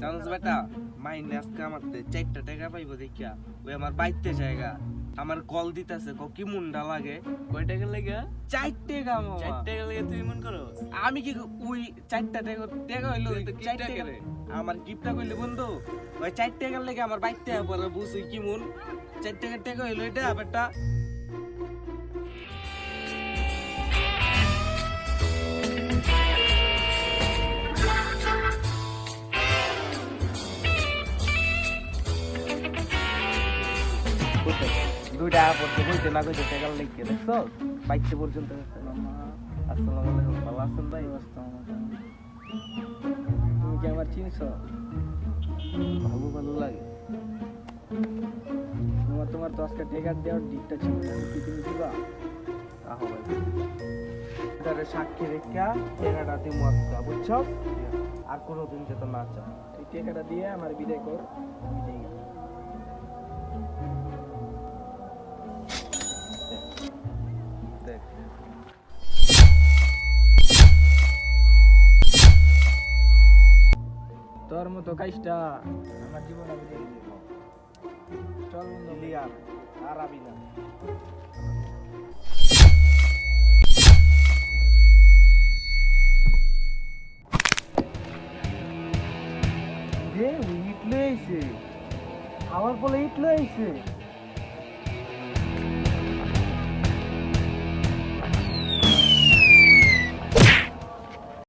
জানোস বেটা মাইনে আজকে আমার 4টা টাকা পাইবো দেখিয়া ওই আমার বাইতে জায়গা আমার কল দিতেছে কি মুন্ডা লাগে কয় টাকা লাগে? 4 টাকা মামা 4 টাকা লাগে তুই মন করো? আমি কি ওই 4টা টাকা টাকা হইলো তুই তো কি 4 টাকা টাকা রে? আমার গিফটটা কইলে বন্ধু ওই 4 টাকার লাগে আমার বাইতে পরে বুঝি কি মন 4 টাকা টাকা হইলো এটা বেটা দুইটা পড়তে বলতে না কইতে টাকা লিখে দেখছো বাইতে পর্যন্ত আসসালামু আলাইকুম ভালো আছেন ভাই তুমি কি আমার চিনছো? ভালো ভালো লাগে তোমার তো আজকে টাকা দেওয়ার ডিটটা ছিল না, কি তুমি দিবা? আহো ভাই তারে সাক্ষী রেখা টাকাটা দিমু আজকে বুঝছো আর কোনোদিন যেত না চা এই টাকাটা দিয়ে আমার বিদায় কর, আমি যাই। দেখ তোর মতো কাজটা আমার জীবন আমি দেখে দেব। চল বন্ধু, লিয়ার আর আবি না যে ইট লইছে আমার বলে ইট লইছে